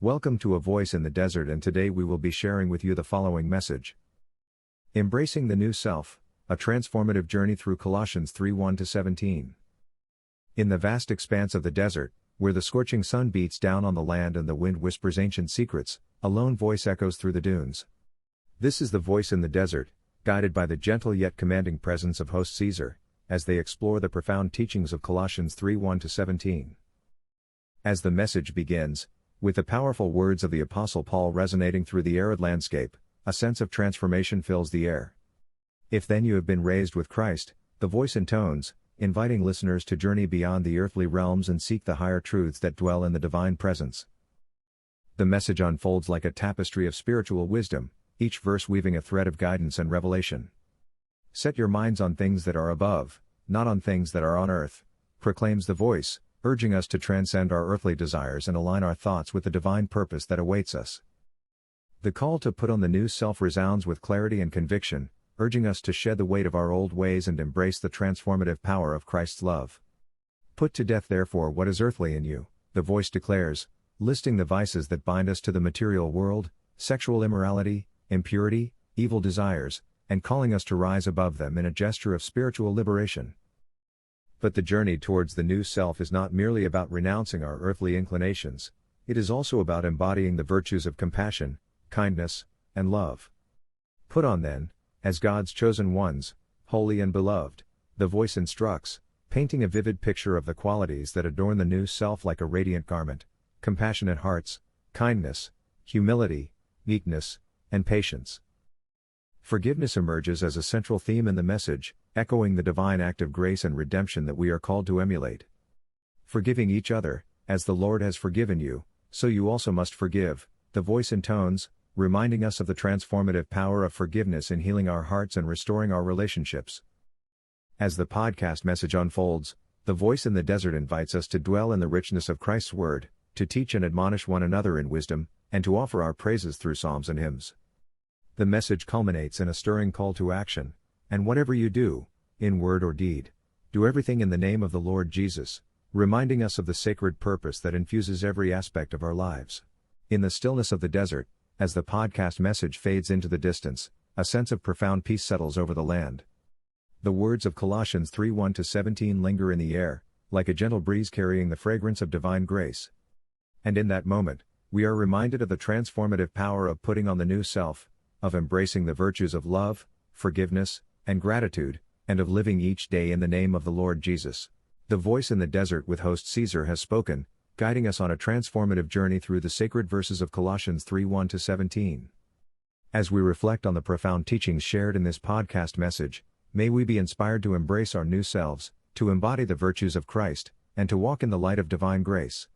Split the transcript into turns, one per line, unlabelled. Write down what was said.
Welcome to A Voice in the Desert, and today we will be sharing with you the following message. Embracing the New Self, a Transformative Journey through Colossians 3:1-17. In the vast expanse of the desert, where the scorching sun beats down on the land and the wind whispers ancient secrets, a lone voice echoes through the dunes. This is the voice in the desert, guided by the gentle yet commanding presence of host Cesar, as they explore the profound teachings of Colossians 3:1-17. As the message begins, with the powerful words of the Apostle Paul resonating through the arid landscape, a sense of transformation fills the air. If then you have been raised with Christ, the voice intones, inviting listeners to journey beyond the earthly realms and seek the higher truths that dwell in the divine presence. The message unfolds like a tapestry of spiritual wisdom, each verse weaving a thread of guidance and revelation. Set your minds on things that are above, not on things that are on earth, proclaims the voice, urging us to transcend our earthly desires and align our thoughts with the divine purpose that awaits us. The call to put on the new self resounds with clarity and conviction, urging us to shed the weight of our old ways and embrace the transformative power of Christ's love. Put to death therefore what is earthly in you, the voice declares, listing the vices that bind us to the material world, sexual immorality, impurity, evil desires, and calling us to rise above them in a gesture of spiritual liberation. But the journey towards the new self is not merely about renouncing our earthly inclinations, it is also about embodying the virtues of compassion, kindness, and love. Put on then, as God's chosen ones, holy and beloved, the voice instructs, painting a vivid picture of the qualities that adorn the new self like a radiant garment: compassionate hearts, kindness, humility, meekness, and patience. Forgiveness emerges as a central theme in the message, echoing the divine act of grace and redemption that we are called to emulate. Forgiving each other, as the Lord has forgiven you, so you also must forgive, the voice intones, reminding us of the transformative power of forgiveness in healing our hearts and restoring our relationships. As the podcast message unfolds, the voice in the desert invites us to dwell in the richness of Christ's word, to teach and admonish one another in wisdom, and to offer our praises through psalms and hymns. The message culminates in a stirring call to action, and whatever you do, in word or deed, do everything in the name of the Lord Jesus, reminding us of the sacred purpose that infuses every aspect of our lives. In the stillness of the desert, as the podcast message fades into the distance, a sense of profound peace settles over the land. The words of Colossians 3:1-17 linger in the air, like a gentle breeze carrying the fragrance of divine grace. And in that moment, we are reminded of the transformative power of putting on the new self, of embracing the virtues of love, forgiveness, and gratitude, and of living each day in the name of the Lord Jesus. The voice in the desert with host Cesar has spoken, guiding us on a transformative journey through the sacred verses of Colossians 3:1-17. As we reflect on the profound teachings shared in this podcast message, may we be inspired to embrace our new selves, to embody the virtues of Christ, and to walk in the light of divine grace.